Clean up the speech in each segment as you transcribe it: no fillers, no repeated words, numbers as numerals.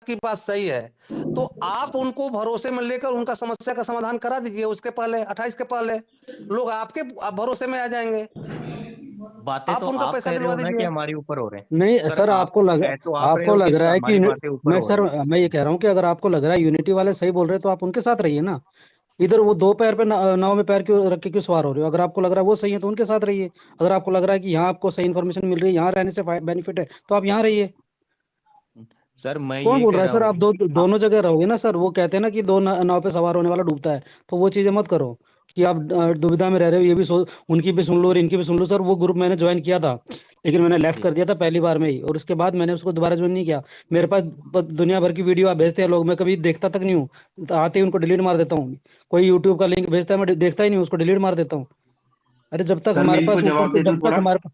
आपकी बात सही है। तो आप उनको भरोसे में लेकर उनका समस्या का समाधान करा दीजिए उसके पहले, 28 के पहले। लोग आपके भरोसे में आ जाएँगे। बातें तो आप उनका आप पैसा कह रहे दिलवा हो ना कि दीजिए। हमारे ऊपर हो रहे हैं। नहीं सर सर, आप कह तो आप रहे आपको हो कि लग रहा है कि हमारी बातें ऊपर मैं हो सर, रही हैं। मैं ये कह रहा हूँ कि अगर आपको लग रहा है यूनिटी वाले सही बोल रहे हैं तो आप उनके साथ रहिए ना। इधर वो दो पैर पे नाव में पैर क्यों रख के क्यों सवार हो रहे हो? अगर आपको लग रहा है वो सही है तो उनके साथ रहिए। अगर आपको लग रहा है कि यहाँ आपको सही इन्फॉर्मेशन मिल रही है, यहाँ रहने से बेनिफिट है, तो आप यहाँ रहिए। सर मैं कौन ये बोल कह रहा है रहा सर? आप हूँ दोनों जगह रहोगे ना सर। वो कहते हैं ना कि दो नाव पे सवार होने वाला डूबता है। तो वो चीजें मत करो कि आप दुविधा में रह रहे हो। ये भी उनकी भी सुन लो और इनकी भी सुन लो। सर वो ग्रुप मैंने ज्वाइन किया था, लेकिन मैंने लेफ्ट जी। कर दिया था पहली बार में ही, और उसके बाद मैंने उसको दोबारा ज्वाइन नहीं किया। मेरे पास दुनिया भर की वीडियो आप भेजते हैं लोग, मैं कभी देखता तक नहीं हूँ। तो आते ही उनको डिलीट मार देता हूँ। कोई यूट्यूब का लिंक भेजता है, मैं देखता ही नहीं हूँ, उसको डिलीट मार देता हूँ। अरे जब तक सर मैं हमारे इनको पास ऊपर जवाब से, दे जब दूं तक थोड़ा? हमारे,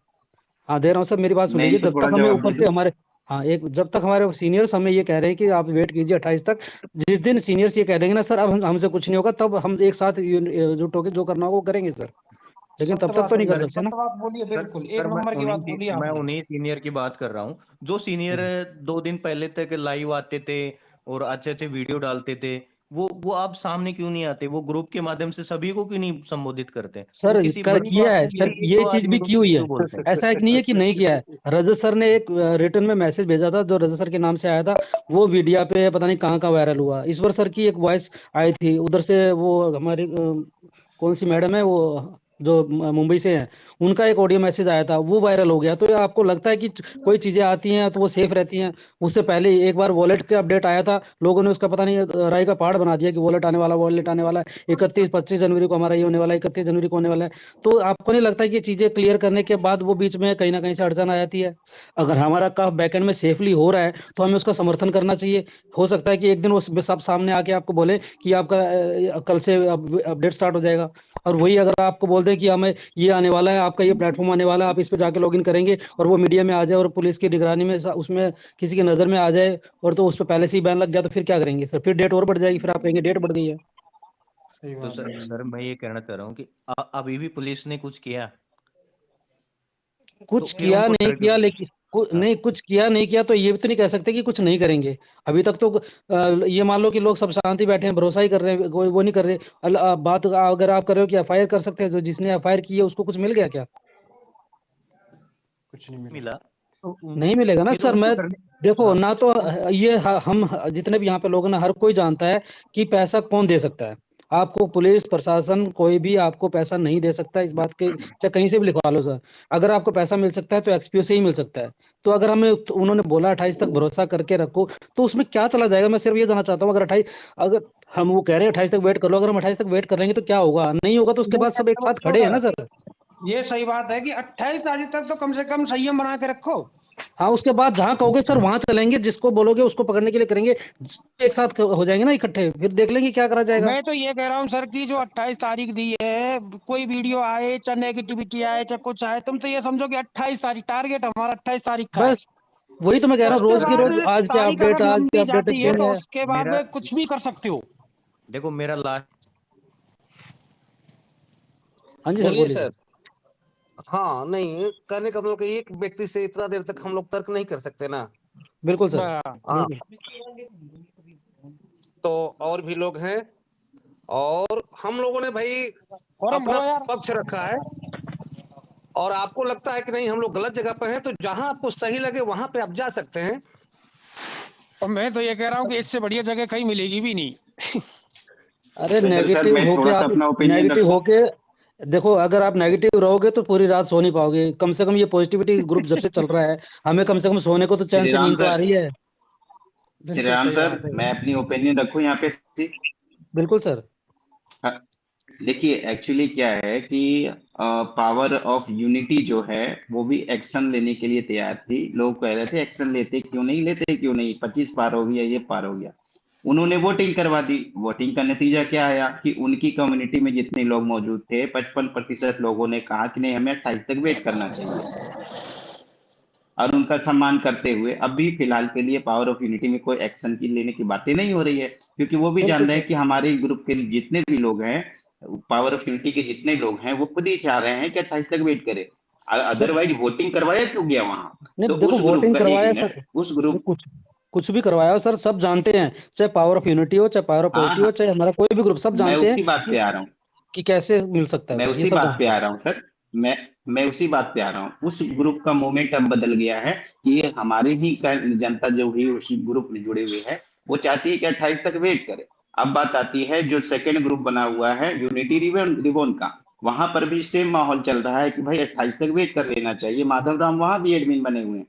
हाँ दे रहा हूँ सर, मेरी बात सुन मैं लीजिए। इनको जब थोड़ा तक हमें जवाब दे ऊपर से दूं? हमारे, हाँ एक, जब तक हमारे सीनियर्स हमें ये कह रहे हैं कि आप वेट कीजिए 28 तक, जिस दिन सीनियर्स ये कह देंगे ना सर अब हमसे कुछ नहीं होगा, तब हम एक साथ जुट होकर जो करना होगा वो करेंगे सर। लेकिन तब सत्य तक बात तो नहीं बोली कर सर सकते ना। सत्य बात बोलिए, सर बिल्कुल सर एक नंबर की बात बोली मैं आपने। उन्हीं सीनियर की बात कर रहा हूँ जो सीनियर 2 दिन पहले तक लाइव आते थे और अच्छे अच्छे वीडियो डालते थे। वो आप सामने क्यों नहीं आते? वो ग्रुप के माध्यम से सभी को क्यों नहीं संबोधित करते? वो सर किसी कर बड़ी किया बात है के लिए सर, एक ये दो चीज भी आदमी को की हुई है। क्यों बोलते हैं? ऐसा एक नहीं है कि नहीं किया है। रजत सर ने एक रिटर्न में मैसेज भेजा था जो रजत सर के नाम से आया था। वो मीडिया पे पता नहीं कहाँ का वायरल हुआ। ईश्वर सर की एक वॉइस आई थी उधर से, वो हमारी कौन सी मैडम है वो, जो मुंबई से है, उनका एक ऑडियो मैसेज आया था, वो वायरल हो गया। तो ये आपको लगता है कि कोई चीजें आती हैं तो वो सेफ रहती हैं? उससे पहले एक बार वॉलेट का अपडेट आया था, लोगों ने उसका पता नहीं राय का पहाड़ बना दिया कि वॉलेट आने वाला, वॉलेट आने वाला है 31-25 जनवरी को, हमारा ये होने वाला है 31 जनवरी को होने वाला है। तो आपको नहीं लगता कि ये चीजें क्लियर करने के बाद वो बीच में कहीं ना कहीं से अड़चन आ जाती है? अगर हमारा काम बैकएंड में सेफली हो रहा है तो हमें उसका समर्थन करना चाहिए। हो सकता है कि एक दिन वो सब सामने आके आपको बोले कि आपका कल से अपडेट स्टार्ट हो जाएगा। और वही अगर आपको बोल दें कि हमें ये आने वाला है, आपका ये प्लेटफॉर्म आने वाला है, आप इस पे जाके लॉगिन करेंगे, और वो मीडिया में आ जाए और पुलिस की निगरानी में उसमें किसी की नजर में आ जाए, और तो उस पर पहले से ही बैन लग गया, तो फिर क्या करेंगे सर? फिर डेट और बढ़ जाएगी, फिर आप कहेंगे डेट बढ़ गई है। सही तो बात सर है। सर मैं ये कहना चाह रहा हूँ कि अभी भी पुलिस ने कुछ किया तो कुछ फिर किया उनको नहीं डर क्यों? किया, लेकिन हाँ। नहीं कुछ किया नहीं किया तो ये भी तो नहीं कह सकते कि कुछ नहीं करेंगे। अभी तक तो ये मान लो कि लोग सब शांति बैठे हैं, भरोसा ही कर रहे हैं, कोई वो नहीं कर रहे। बात अगर आप कर रहे हो कि एफआईआर कर सकते हैं, जो जिसने एफआईआर की है उसको कुछ मिल गया क्या? कुछ नहीं मिला। मिला तो नहीं मिलेगा ना फिर सर। उनको मैं, करने। देखो हाँ। ना तो ये हम जितने भी यहाँ पे लोग हैं ना, हर कोई जानता है कि पैसा कौन दे सकता है। आपको पुलिस प्रशासन कोई भी आपको पैसा नहीं दे सकता, इस बात के चाहे कहीं से भी लिखवा लो सर। अगर आपको पैसा मिल सकता है तो एक्सपीओ से ही मिल सकता है। तो अगर हमें तो उन्होंने बोला 28 तक भरोसा करके रखो, तो उसमें क्या चला जाएगा? मैं सिर्फ ये जानना चाहता हूँ। अगर 28, अगर हम वो कह रहे हैं 28 तक वेट कर लो, अगर हम 28 तक वेट कर लेंगे तो क्या होगा? नहीं होगा तो उसके ये बाद सब एक कैसे साथ खड़े हैं बच्चों ना है? सर। ये सही बात है कि 28 तारीख तक तो कम से कम संयम बना के रखो। हाँ, उसके बाद जहां कहोगे सर वहां चलेंगे, जिसको बोलोगे उसको पकड़ने के लिए करेंगे। एक साथ हो जाएंगे ना इकट्ठे, फिर देख लेंगे क्या करा जाएगा। मैं तो ये कह रहा हूँ सर कि जो 28 तारीख दी है, कोई वीडियो आए चाहे नेगेटिविटी आए चाहे कुछ आए, तुम तो ये समझो कि 28 तारीख टारगेट हमारा 28 तारीख का है। बस वही तो मैं कह रहा हूँ, उसके रोज की बाद रोज आज के तारीख अपडेट, अगर आज के लंबी अपडेट जाती है दिन तो है। उसके बाद मेरा कुछ भी कर सकते हो। देखो मेरा लास्ट। हाँ जी सर, बोलिए बोलिए सर। सर। हाँ, नहीं, कहने का मतलब कि एक व्यक्ति से इतना देर तक हम लोग तर्क नहीं कर सकते ना। बिल्कुल सर। हाँ, तो और भी लोग हैं, और हम लोगों ने भाई फॉर्म अपना भरो यार। पक्ष रखा है। और आपको लगता है कि नहीं हम लोग गलत जगह पे हैं, तो जहां आपको सही लगे वहां पे आप जा सकते हैं। और मैं तो ये कह रहा हूँ कि इससे बढ़िया जगह कहीं मिलेगी भी नहीं। अरे वेदर सर नेगेटिव मैं होके थोड़ा सा आप, अपना ओपिनियन नेगेटिव रखूं? होके देखो, अगर आप नेगेटिव रहोगे तो पूरी रात सो नहीं पाओगे। कम से कम ये पॉजिटिविटी ग्रुप जब से चल रहा है, हमें कम से कम सोने को तो चैन श्री से राम नींद तो आ सर, रही है। श्री बिल्कुल राम सही सर, बात है। मैं अपनी ओपिनियन रखूं यहाँ पे? बिल्कुल सर। हाँ, देखिए एक्चुअली क्या है कि पावर ऑफ यूनिटी जो है वो भी एक्शन लेने के लिए तैयार थी। लोग कह रहे थे एक्शन लेते क्यों नहीं, लेते क्यों नहीं, 25 पार हो गया, ये पार हो गया। उन्होंने वोटिंग करवा दी। वोटिंग का नतीजा क्या आया कि उनकी कम्युनिटी में जितने लोग मौजूद थे 55% लोगों ने कहा कि नहीं, हमें 28 तक वेट करना चाहिए। और उनका सम्मान करते हुए अभी फिलहाल के लिए पावर ऑफ यूनिटी में कोई एक्शन की लेने की बातें नहीं हो रही है, क्योंकि वो भी जान बिल्कुल रहे सर। हैं कि हमारे ग्रुप के जितने भी लोग हैं, पावर ऑफ यूनिटी के जितने लोग हैं, वो खुद ही चाह रहे हैं कि 28 तक वेट करे। सर अदरवाइज वोटिंग करवाया क्यों गया वहां? तो नहीं देखो, उस ग्रुप वोटिंग का एक करवाया मिनट, सर, उस ग्रुप कुछ कुछ भी करवाया हो सर, सब जानते हैं, चाहे पावर ऑफ यूनिटी हो, चाहे पावर ऑफ हाँ पॉलिटी हो, हाँ, चाहे हमारा कोई भी ग्रुप, सब मैं जानते उसी हैं बात पे आ रहा हूँ, कि कैसे मिल सकता है मैं वो, ये उसी सब बात पे जानते आ हैं। रहा हूँ सर। मैं उसी बात पे आ रहा हूँ। उस ग्रुप का मोमेंट अब बदल गया है कि हमारी ही जनता जो भी उस ग्रुप में जुड़े हुए है, वो चाहती है कि 28 तक वेट करे। अब बात आती है जो सेकंड ग्रुप बना हुआ है यूनिटी रिबोन का, वहां पर भी सेम माहौल चल रहा है कि भाई 28 तक वेट कर लेना चाहिए। माधव राम वहां भी एडमिन बने हुए हैं।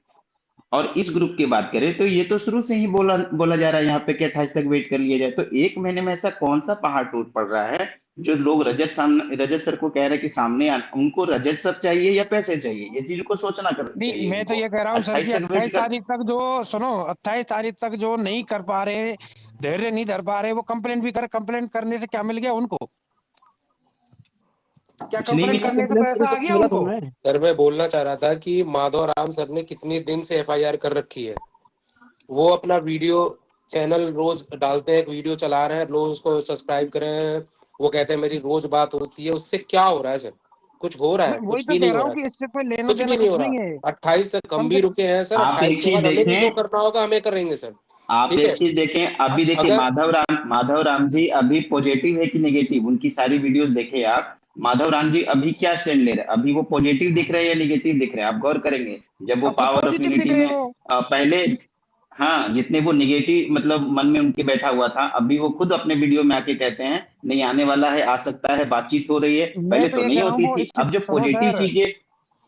और इस ग्रुप की बात करें तो ये तो शुरू से ही बोला बोला जा रहा है यहाँ पे कि 28 तक वेट कर लिया जाए। तो एक महीने में ऐसा कौन सा पहाड़ टूट पड़ रहा है जो लोग रजत सर को कह रहे हैं कि सामने आना, उनको रजत सर चाहिए या पैसे चाहिए, ये चीज को सोचना नहीं, चाहिए मैं तो उनको। ये कह रहा हूँ सर 28 कि तक 28 वेट कर। तारीख तक जो, सुनो, 28 तारीख तक जो नहीं कर पा रहे, धैर्य नहीं धर पा रहे, वो कंप्लेंट भी कर, कंप्लेंट करने से क्या मिल गया उनको? क्या कुछ नहीं कंप्लेंट मिला। करने से कंप्लेन पैसा करी आ तो गया मिला उनको? थोड़ा है। सर मैं बोलना चाह रहा था कि माधव राम सर ने कितनी दिन से एफआईआर कर रखी है। वो अपना वीडियो चैनल रोज डालते हैं, एक वीडियो चला रहे हैं, लोग उसको सब्सक्राइब कर रहे हैं। वो कहते हैं मेरी रोज बात होती है, उससे क्या हो रहा है सर? कुछ हो रहा है? वही कुछ तो भी कह नहीं रहा हो हूँ रहा कि है, इससे कोई लेना कुछ देना भी नहीं हो कुछ नहीं रहा। है। 28 तक हम कम भी से रुके हैं सर, आप 28 एक के चीज बाद हमें भी जो देखें, करना होगा हमें करेंगे सर। आप ठीक है, एक चीज देखें, अभी देखिए अगर माधव राम जी अभी पॉजिटिव है कि नेगेटिव, उनकी सारी वीडियोस देखे आप। माधव राम जी अभी क्या स्टैंड ले रहे हैं, अभी वो पॉजिटिव दिख रहे हैं या नेगेटिव दिख रहे हैं, आप गौर करेंगे। जब वो अब खुद पावर ऑफ पॉजिटिव दिख यूनिटी रहे में हैं वो। पहले, हाँ, जितने वो निगेटिव मतलब मन में उनके बैठा हुआ था, अभी वो खुद अपने वीडियो में आके कहते हैं नहीं आने वाला है, आ सकता है, बातचीत हो रही है। मैं पहले तो तो ये नहीं कह रहा हूँ होती वो थी, इससे, अब जो सुनो पॉजिटिव सर, चीजें।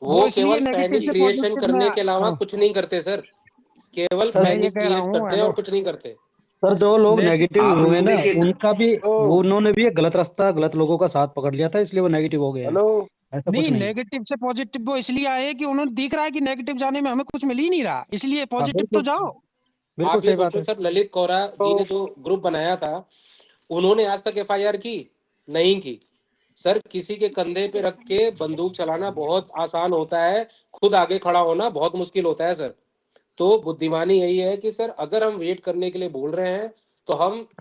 वो वो इसलिए केवल नेगेटिव पैनिक से क्रिएशन पॉजिटिव में करने के अलावा सुनो, कुछ नहीं करते सर, केवल सर मैं ये पैनिक कह रहा क्रिएट हूँ, करते हैं और हेलो, कुछ नहीं करते। सर जो लोग नेगेटिव, नेगेटिव आप हुए लोग ना, देखिए उनका भी हेलो वो उन्होंने भी एक गलत रास्ता, गलत लोगों का साथ पकड़ लिया था, इसलिए वो नेगेटिव हो गए हैं। हेलो ऐसा कुछ नहीं, नहीं। नेगेटिव से पॉजिटिव वो इसलिए आए कि उन्होंने दिख रहा है कि नेगेटिव जाने में हमें कुछ मिल ही नहीं रहा, इसलिए हाँ पॉजिटिव तो बिल्कुल, जाओ। बिल्कुल आप ये सही बात सोचो है। सर, ललित कोहरा जी ने जो ग्रुप बनाया था, उन्होंने आज तक एफआईआर की नहीं की। सर किसी के कंधे पे रख के बंदूक चलाना बहुत आसान होता है, खुद आगे खड़ा होना बहुत मुश्किल होता है सर। तो बुद्धिमानी यही है कि सर अगर हम वेट करने के लिए बोल रहे हैं तो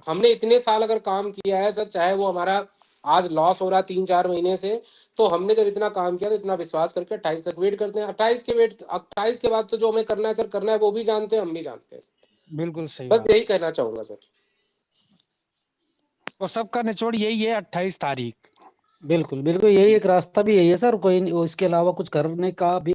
हमने इतने साल अगर काम किया है सर, चाहे वो हमारा आज लॉस हो रहा 3-4 महीने से, तो हमने जब इतना काम किया तो इतना विश्वास करके 28 तक वेट करते हैं। 28 के बाद तो जो हमें करना है सर, करना है, वो भी जानते हैं, हम भी जानते हैं। बिल्कुल सही बस बात। यही कहना चाहूंगा सर। और सबका निचोड़ यही है, 28 तारीख। बिल्कुल बिल्कुल, यही एक रास्ता भी यही है सर, कोई इसके अलावा कुछ करने का भी